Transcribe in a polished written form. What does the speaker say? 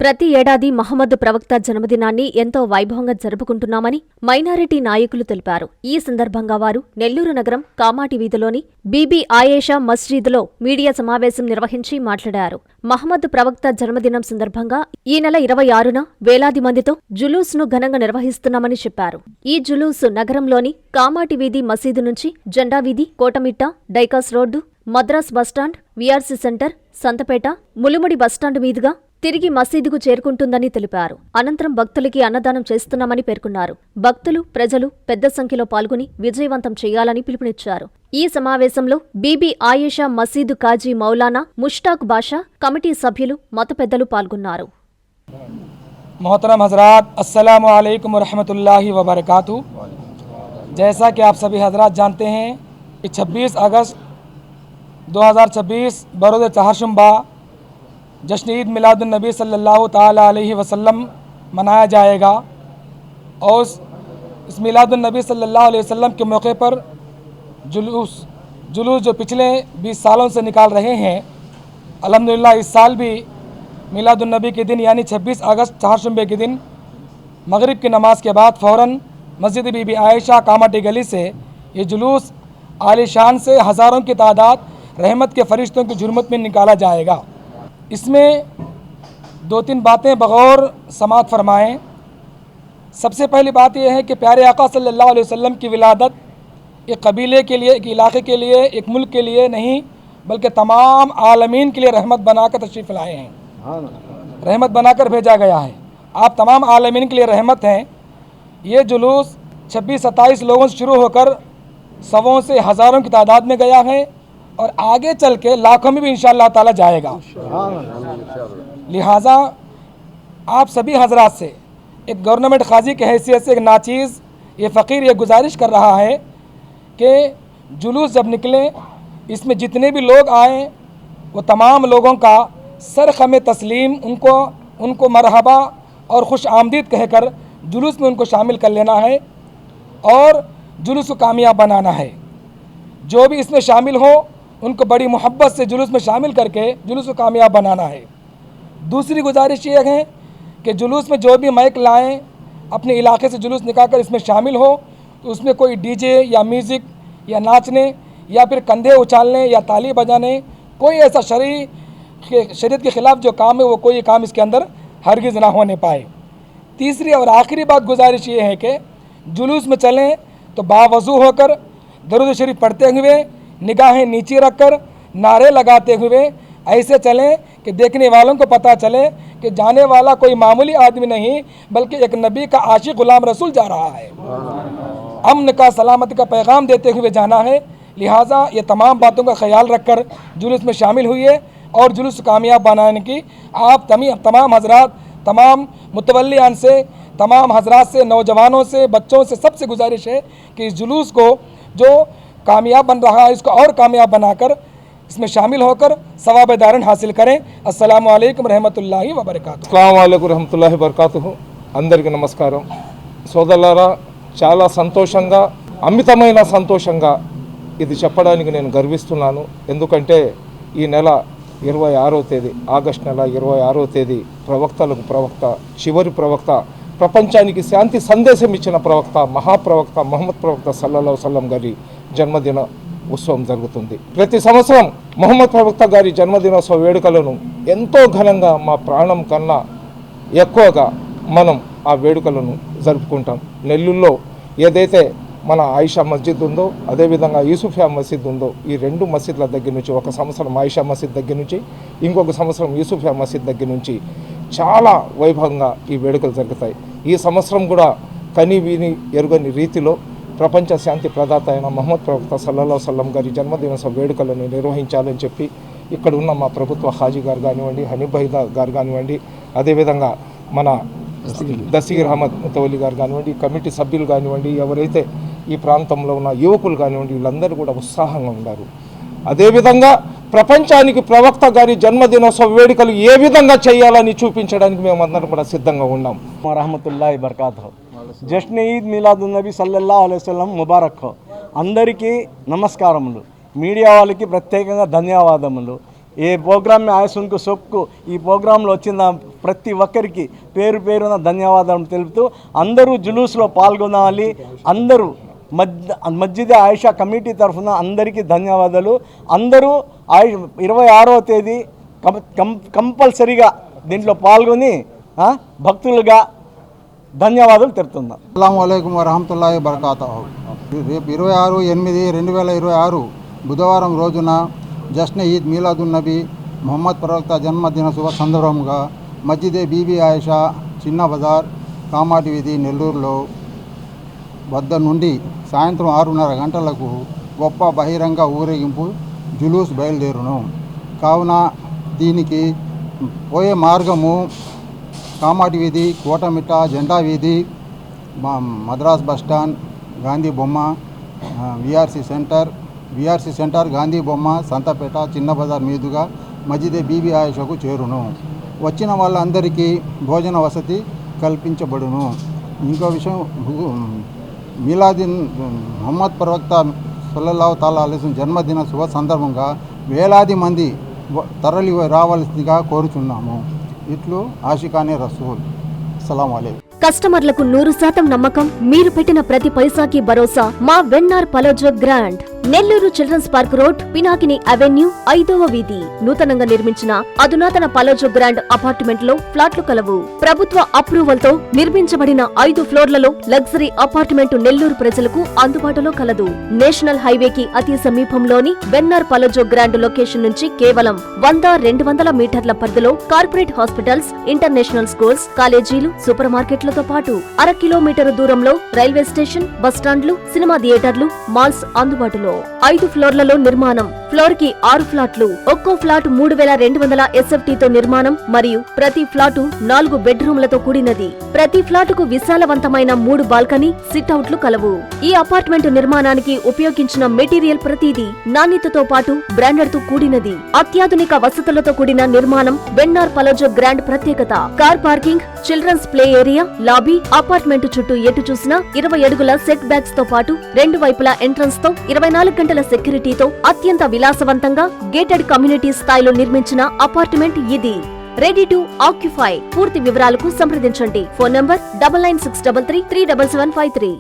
ప్రతి ఏడాది మహమ్మద్ ప్రవక్త జన్మదినాన్ని ఎంతో వైభవంగా జరుపుకుంటున్నామని మైనారిటీ నాయకులు తెలిపారు. ఈ సందర్భంగా వారు నెల్లూరు నగరం కామాటి వీధిలోని బీబీ ఆయేషా మస్జీద్లో మీడియా సమావేశం నిర్వహించి మాట్లాడారు. మహమ్మద్ ప్రవక్త జన్మదినం సందర్భంగా ఈ నెల 26న వేలాది మందితో జులూస్ను ఘనంగా నిర్వహిస్తున్నామని చెప్పారు. ఈ జులూస్ నగరంలోని కామాటి వీధి మసీదు నుంచి జెండా వీధి, Kotamitta, Dykes road, Madras bus stand, VRC centre, Santhapeta, Mulumudi bus stand మీదుగా తిరిగి మసీదుకు చేరుకుంటుందని తెలిపారు. అనంతరం భక్తులకి అన్నదానం చేస్తున్నామని పేర్కొన్నారు. భక్తులు, ప్రజలు పెద్ద సంఖ్యలో పాల్గొని విజయవంతం చేయాలని పిలుపునిచ్చారు. ఈ సమావేశంలో బీబీ ఆయేషా మసీదు కాజీ మౌలానా ముష్టాక్ బాషా, కమిటీ సభ్యులు, మత పెద్దలు పాల్గొన్నారు. मोहतरम हजरात, अस्सलामु अलैकुम रहमतुल्लाहि व बरकातहू। जैसा कि आप सभी हजरात जानते हैं कि 26 अगस्त 2026 बरोज़ चहारशुम्बा जश्न ईद मिलादुन्नबी सल्लल्लाहु ताला अलैहि वसल्लम मनाया जाएगा और इस मिलादुन्नबी सल्लल्लाहु अलैहि वसल्लम के मौके पर जुलूस जो पिछले 20 सालों से निकाल रहे हैं, अल्हम्दुलिल्लाह इस साल भी मिलादुन्नबी के दिन यानी 26 अगस्त चहारशुम्बे के दिन मगरिब की नमाज के बाद फ़ौरन मस्जिद बीबी आयशा कामाटी गली से ये जुलूस आलीशान से हज़ारों की तादाद रहमत के फरिश्तों की जुर्मत में निकाला जाएगा। इसमें 2-3 बातें बगौर समात फरमाएँ। सबसे पहली बात यह है कि प्यारे आका सल्लल्लाहु अलैहि वसल्लम की विलादत एक कबीले के लिए, एक इलाके के लिए, एक मुल्क के लिए नहीं बल्कि तमाम आलमीन के लिए रहमत बनाकर तशरीफ़ लाए हैं, रहमत बनाकर भेजा गया है। आप तमाम आलमीन के लिए रहमत हैं। ये जुलूस 26-27 लोगों से शुरू होकर सवों से हज़ारों की तादाद में गया है और आगे चल के लाखों में भी इंशाअल्लाह ताला जाएगा। लिहाजा आप सभी हजरात से एक गवर्नमेंट खाजी की हैसियत से एक नाचीज़ ये फ़कीर ये गुजारिश कर रहा है कि जुलूस जब निकले इसमें जितने भी लोग आएँ वो तमाम लोगों का सर ख़मे तस्लीम उनको मरहबा और खुश आमदीद कहकर जुलूस में उनको शामिल कर लेना है और जुलूस को कामयाब बनाना है। जो भी इसमें शामिल हो उनको बड़ी मोहब्बत से जुलूस में शामिल करके जुलूस को कामयाब बनाना है। दूसरी गुजारिश ये है कि जुलूस में जो भी माइक लाएँ अपने इलाके से जुलूस निकाल कर इसमें शामिल हो तो उसमें कोई डीजे या म्यूज़िक या नाचने या फिर कंधे उछालने या ताली बजाने कोई ऐसा शरीयत के ख़िलाफ़ जो काम है वो कोई काम इसके अंदर हरगिज़ ना होने पाए। तीसरी और आखिरी बात गुजारिश ये है कि जुलूस में चलें तो बावज़ू होकर दरूद शरीफ पढ़ते हुए, निगाहें नीचे रखकर, नारे लगाते हुए ऐसे चलें कि देखने वालों को पता चले कि जाने वाला कोई मामूली आदमी नहीं बल्कि एक नबी का आशिक ग़ुलाम रसूल जा रहा है। अमन का, सलामती का पैगाम देते हुए जाना है। लिहाजा ये तमाम बातों का ख्याल रखकर जुलूस में शामिल हुई और जुलूस कामयाब बनाने की आप तमाम हजरात, तमाम मुतवल्लियान से, तमाम हजरात से, नौजवानों से, बच्चों से सबसे गुजारिश है कि इस जुलूस को जो कामयाब बन रहा है इसको और कामयाब बनाकर इसमें शामिल होकर सवाब दारन हासिल करें। अस्सलामु अलैकुम रहमतुल्लाहि व बरकातुहू। अस्सलामु अलैकुम रहमतुल्लाहि व बरकातुहू। అందరికీ నమస్కారం. సోదరులారా, చాలా సంతోషంగా, అమితమైన సంతోషంగా ఇది చెప్పడానికి నేను గర్విస్తున్నాను. ఎందుకంటే ఈ నెల 26వ తేదీ, ఆగస్టు నెల 26వ తేదీ ప్రవక్తలకు ప్రవక్త, చివరి ప్రవక్త, ప్రపంచానికి శాంతి సందేశం ఇచ్చిన ప్రవక్త, మహాప్రవక్త మహమ్మద్ ప్రవక్త సల్లల్లాహు అలైహి వసల్లం గారి జన్మదిన ఉత్సవం జరుగుతుంది. ప్రతి సంవత్సరం మహమ్మద్ ప్రవక్త గారి జన్మదినోత్సవ వేడుకలను ఎంతో ఘనంగా, మా ప్రాణం కన్నా ఎక్కువగా మనం ఆ వేడుకలను జరుపుకుంటాం. నెల్లూరులో ఏదైతే మన ఆయిషా మస్జిద్ ఉందో, అదేవిధంగా యూసుఫియా మసీద్ ఉందో, ఈ 2 మసీద్ల దగ్గర నుంచి, ఒక సంవత్సరం ఆయిషా మసీద్ దగ్గర నుంచి, ఇంకొక సంవత్సరం యూసుఫియా మసీద్ దగ్గర నుంచి చాలా వైభవంగా ఈ వేడుకలు జరుగుతాయి. ఈ సంవత్సరం కూడా కని విని ఎరుగని రీతిలో ప్రపంచ శాంతి ప్రదాత అయిన మహమ్మద్ ప్రవక్త సల్లల్లాహు అలైహి వసల్లం గారి జన్మదినోత్సవ వేడుకలను నిర్వహించాలని చెప్పి ఇక్కడ ఉన్న మా ప్రభుత్వ హాజీ గారు కానివ్వండి, హనీఫ్ భాయ్ గారు కానివ్వండి, అదేవిధంగా మన దస్తగీర్ అహ్మద్ ముతవల్లి గారు కానివ్వండి, కమిటీ సభ్యులు కానివ్వండి, ఎవరైతే ఈ ప్రాంతంలో ఉన్న యువకులు కానివ్వండి, వీళ్ళందరూ కూడా ఉత్సాహంగా ఉన్నారు. అదేవిధంగా ప్రపంచానికి ప్రవక్త గారి జన్మదినోత్సవ వేడుకలు ఏ విధంగా చేయాలని చూపించడానికి మేమందరం కూడా సిద్ధంగా ఉన్నాం. రహమతుల్లాహి బర్కాతుహు. జశ్న ఈద్ మిలాదున్నబీ సల్లల్లాహు అలైహి వసల్లం ముబారక్. అందరికీ నమస్కారములు. మీడియా వాళ్ళకి ప్రత్యేకంగా ధన్యవాదములు. ఏ ప్రోగ్రామ్ में आए उनको सबको ఈ ప్రోగ్రాంలో వచ్చిన ప్రతి ఒక్కరికి పేరు పేరున ధన్యవాదాలు తెలుపుతూ అందరూ జులూస్లో పాల్గొనాలి. అందరూ మస్జిద్ ఆయిషా కమిటీ తరఫున అందరికీ ధన్యవాదాలు. అందరూ 26వ తేదీ కంపల్సరీగా దీంట్లో పాల్గొని భక్తులుగా ధన్యవాదాలు తెలుపుతున్నాం. అస్సలాము అలైకుం వరహమతుల్లాహి వబరకాతుహు. రేపు 26/8/2026 బుధవారం రోజున జశ్నే ఈద్ మీలాదున్ నబీ మొహమ్మద్ ప్రవక్త జన్మదిన శుభ సందర్భంగా మస్జిదే బీబీ ఆయిషా చిన్న బజార్ కామాటి వీధి నెల్లూరులో వద్ద నుండి సాయంత్రం 6:30 గంటలకు గొప్ప బహిరంగ ఊరేగింపు జులూస్ బయలుదేరును. కావున దీనికి పోయే మార్గము కామాటి వీధి, కోటమిట్ట, జెండా వీధి, మద్రాస్ బస్టాండ్, గాంధీ బొమ్మ, విఆర్సి సెంటర్, గాంధీ బొమ్మ, సంతపేట, చిన్న బజార్ మీదుగా మస్జిదే బీబీ ఆయిషాకు చేరును. వచ్చిన వాళ్ళందరికీ భోజన వసతి కల్పించబడును. ఇంకో విషయం, మీలాదిన్ మొహమ్మద్ ప్రవక్త సల్లల్లాహు తాలా అలైహి జన్మదిన శుభ సందర్భంగా వేలాది మంది తరలి రావాల్సిందిగా కోరుచున్నాము. ఇట్లు ఆషికానే రసూల్. అస్సలాము అలైకుం. కస్టమర్లకు 100% నమ్మకం, మీరు పెట్టిన ప్రతి పైసాకి భరోసా. మా VNR పలోజో grand, Nellore children's park road, Pinakini avenue, 5వ వీధి. నూతనంగా నిర్మించిన అధునాతన పలోజో గ్రాండ్ అపార్ట్మెంట్ లో ఫ్లాట్లు కలవు. ప్రభుత్వ అప్రూవల్ తో నిర్మించబడిన 5 ఫ్లోర్లలో లగ్జరీ అపార్ట్మెంట్ నెల్లూరు ప్రజలకు అందుబాటులో కలదు. నేషనల్ హైవేకి అతి సమీపంలోని వెన్నార్ పలోజో గ్రాండ్ లొకేషన్ నుంచి కేవలం 100-200 మీటర్ల పరిధిలో కార్పొరేట్ హాస్పిటల్స్, ఇంటర్నేషనల్ స్కూల్స్, కాలేజీలు, సూపర్ మార్కెట్లతో పాటు 1/2 కిలోమీటర్ దూరంలో రైల్వే స్టేషన్, బస్టాండ్లు, సినిమా థియేటర్లు, మాల్స్ అందుబాటులో. 5 ఫ్లోర్లలో నిర్మాణం. ఫ్లోర్ కి 6 ఫ్లాట్లు. ఒక్కో ఫ్లాట్ 3200 SFT తో నిర్మాణం మరియు ప్రతి ఫ్లాటు 4 బెడ్రూమ్లతో కూడినది. ప్రతి ఫ్లాటుకు విశాలవంతమైన 3 బాల్కనీ, సిట్అవుట్లు కలవు. ఈ అపార్ట్మెంట్ నిర్మాణానికి ఉపయోగించిన మెటీరియల్ ప్రతిదీ నాణ్యతతో పాటు బ్రాండెడ్ తో కూడినది. అత్యాధునిక వసతులతో కూడిన నిర్మాణం వెన్నార్ పలోజో గ్రాండ్ ప్రత్యేకత. Car parking, children's play area, lobby, apartment చుట్టూ ఎటు చూసినా 20 అడుగుల సెట్ బ్యాక్స్ తో పాటు 2 వైపులా ఎంట్రన్స్ తో 24 గంటల సెక్యూరిటీతో అత్యంత విలాసవంతంగా గేటెడ్ కమ్యూనిటీ స్థాయిలో నిర్మించిన అపార్ట్మెంట్ ఇది. Ready to occupy. పూర్తి వివరాలకు సంప్రదించండి. Phone number 9963337753.